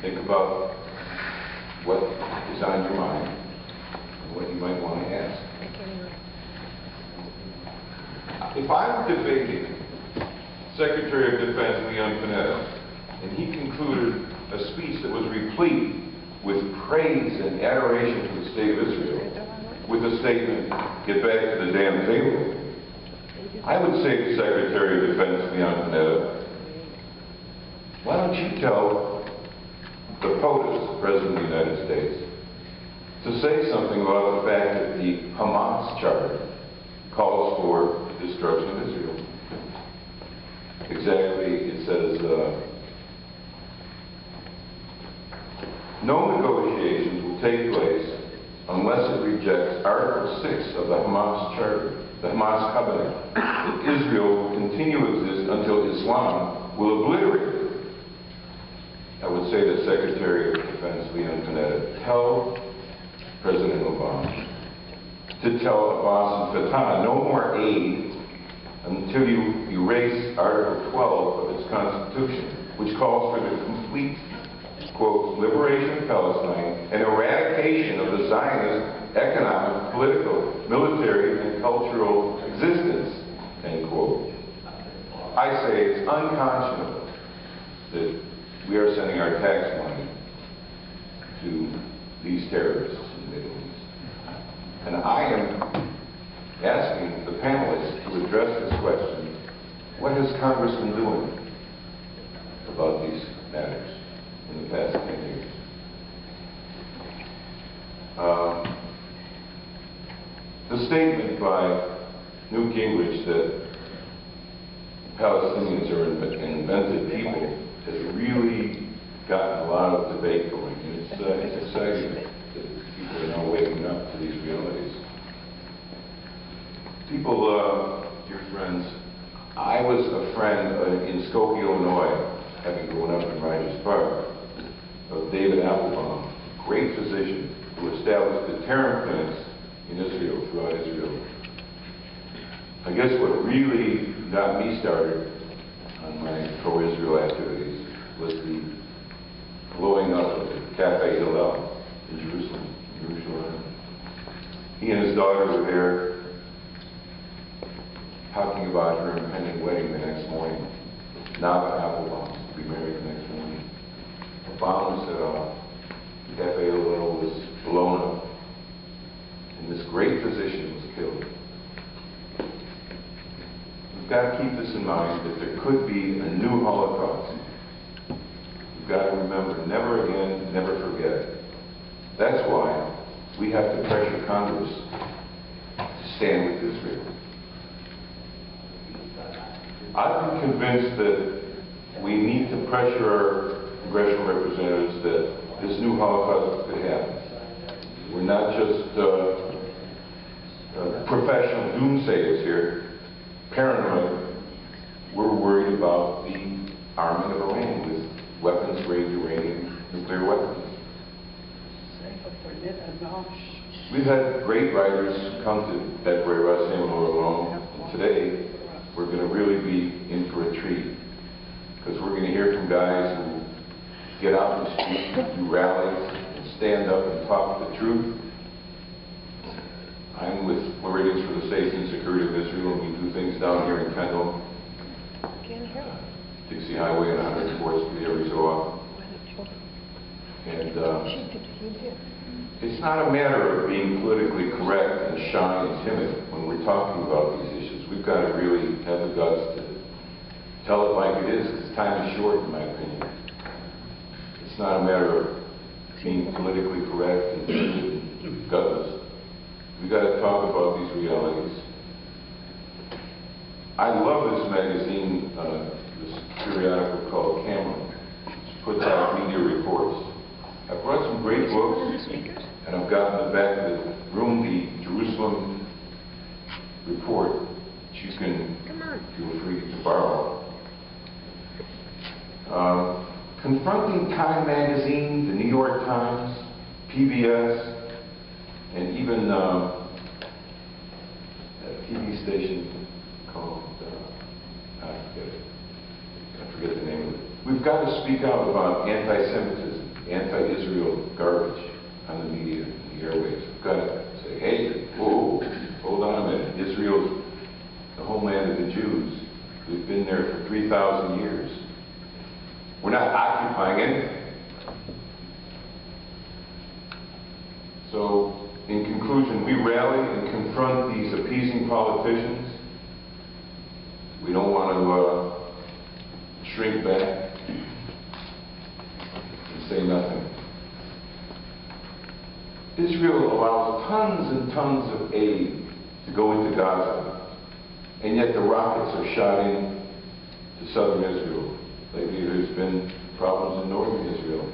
think about what is on your mind and what you might want to ask. If I were debating Secretary of Defense Leon Panetta, and he concluded a speech that was replete with praise and adoration for the state of Israel, with the statement, "Get back to the damn table," I would say to Secretary of Defense Leon Panetta, why don't you tell the POTUS, the President of the United States, to say something about the fact that the Hamas charter calls for the destruction of Israel. Exactly, it says, no negotiations will take place unless it rejects Article 6 of the Hamas charter, the Hamas covenant, that Israel will continue to exist until Islam will obliterate it. I would say to Secretary of Defense Leon Panetta, tell President Obama to tell Abbas and Fatah no more aid until you erase Article 12 of its Constitution, which calls for the complete, quote, liberation of Palestine and eradication of the Zionist economic, political, military, and cultural existence, end quote. I say it's unconscionable that we are sending our tax money to these terrorists in the Middle East. And I am asking the panelists to address this question. What has Congress been doing about these matters in the past 10 years? The statement by Newt Gingrich that Palestinians are invented people has really gotten a lot of debate going. And it's exciting that people are now waking up to these realities. People, dear friends, I was a friend in Skokie, Illinois, having grown up in Rogers Park, of David Applebaum, a great physician who established the terror clinics in Israel, throughout Israel. I guess what really got me started on my pro-Israel activities was the blowing up of the Cafe Hillel in Jerusalem. He and his daughter were there talking about her impending wedding the next morning. Nava Applebaum to be married the next morning. A bomb was set off. The Cafe Hillel was blown up. And this great physician was killed. We've got to keep this in mind, that there could be a new Holocaust. We've got to remember, never again, never forget. That's why we have to pressure Congress to stand with Israel. I've been convinced that we need to pressure our congressional representatives that this new Holocaust could happen. We're not just professional doomsayers here, paranoid. We're worried about the arming of Iran with weapons-grade uranium nuclear weapons. We've had great writers come to Rabbi Sam Intratur. Today, we're going to really be in for a treat, because we're going to hear from guys who get out in the street, do rallies, and stand up and talk the truth. I'm with Floridians for the Safety and Security of Israel, and we do things down here in Kendall, Dixie Highway and 104th Street every so often. And it's not a matter of being politically correct and shy and timid when we're talking about these issues. We've got to really have the guts to tell it like it is, because time is short, in my opinion. It's not a matter of being politically correct and timid and gutless. We've got to talk about these realities. I love this magazine, this periodical called Cameron, which puts out media reports. I've brought some great books, and I've got in the back of the room the Jerusalem report, which you can feel free to borrow. Confronting Time magazine, the New York Times, PBS, and even a TV station called, I forget the name of it. We've got to speak out about anti-Semitism. anti-Israel garbage on the media, the airwaves. We've got to say, hey, whoa, hold on a minute. Israel's the homeland of the Jews. We've been there for 3,000 years. We're not occupying anything. So, in conclusion, we rally and confront these appeasing politicians. We don't want to shrink back and say nothing. Israel allows tons and tons of aid to go into Gaza, and yet the rockets are shot into southern Israel. Lately there's been problems in northern Israel.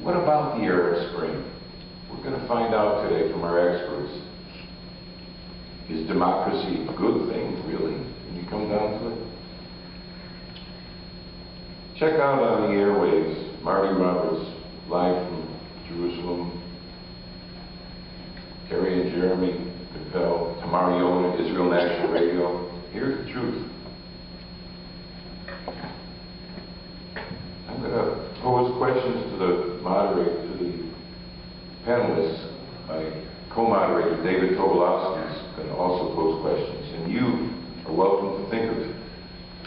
What about the Arab Spring? We're going to find out today from our experts. Is democracy a good thing, really, when you come down to it? Check out on the airwaves, Marty Roberts, live from Jerusalem, Terry and Jeremy Capel, Tamar Yona, Israel National Radio. Here's the truth. I'm going to pose questions to the moderator, to the panelists. My co-moderator, David Tobolowski, is going to also pose questions. And you are welcome to think of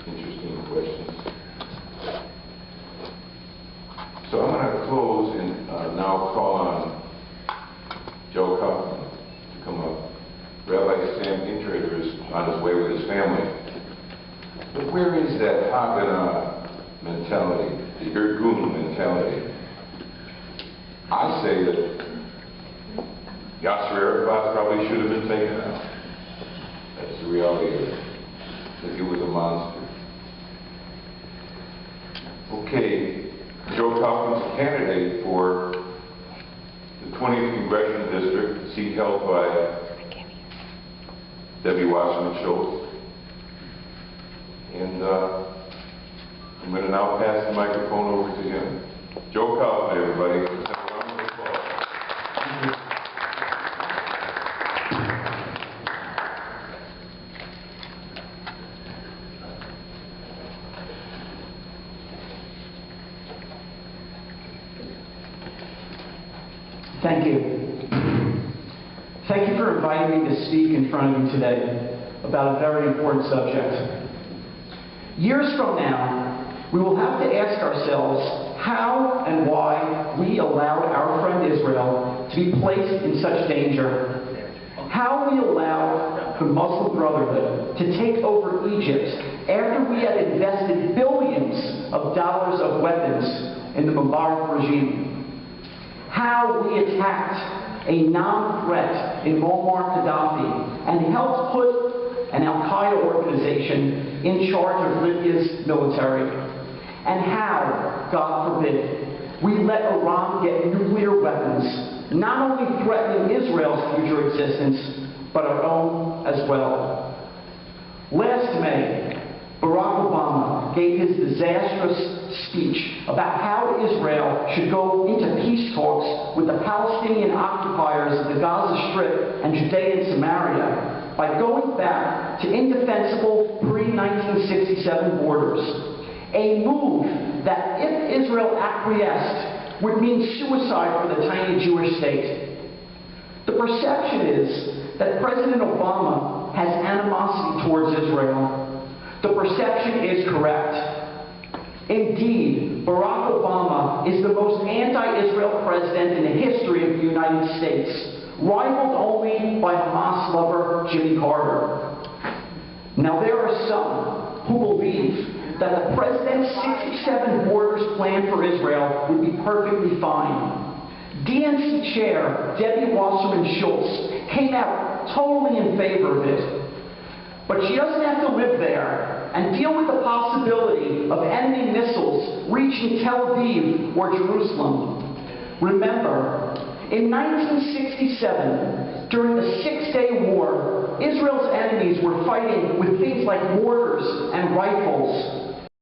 interesting questions. So I'm going to close and now call on Joe Kaufman to come up. Rabbi Sam Intratur is on his way with his family. But where is that Haganah mentality, the Irgun mentality? I say that Yasser Arafat probably should have been taken out. That's the reality of it. That he was a monster. Okay. Joe Kaufman's a candidate for the 20th Congressional District, a seat held by Debbie Wasserman Schultz. And I'm going to now pass the microphone over to him. Joe Kaufman, everybody. Let's have a round of applause. Thank you. Thank you for inviting me to speak in front of you today about a very important subject. Years from now, we will have to ask ourselves how and why we allowed our friend Israel to be placed in such danger. How we allowed the Muslim Brotherhood to take over Egypt after we had invested billions of dollars of weapons in the Mubarak regime. How we attacked a non-threat in Muammar Gaddafi and helped put an Al-Qaeda organization in charge of Libya's military. And how, God forbid, we let Iran get nuclear weapons, not only threatening Israel's future existence, but our own as well. Last May, Barack Obama gave his disastrous speech about how Israel should go into peace talks with the Palestinian occupiers of the Gaza Strip and Judea and Samaria by going back to indefensible pre-1967 borders. A move that, if Israel acquiesced, would mean suicide for the tiny Jewish state. The perception is that President Obama has animosity towards Israel. The perception is correct. Indeed, Barack Obama is the most anti-Israel president in the history of the United States, rivaled only by Hamas lover Jimmy Carter. Now, there are some who believe that the president's 67 borders plan for Israel would be perfectly fine. DNC chair Debbie Wasserman Schultz came out totally in favor of it. But she doesn't have to live there and deal with the possibility of enemy missiles reaching Tel Aviv or Jerusalem. Remember, in 1967, during the Six-Day War, Israel's enemies were fighting with things like mortars and rifles.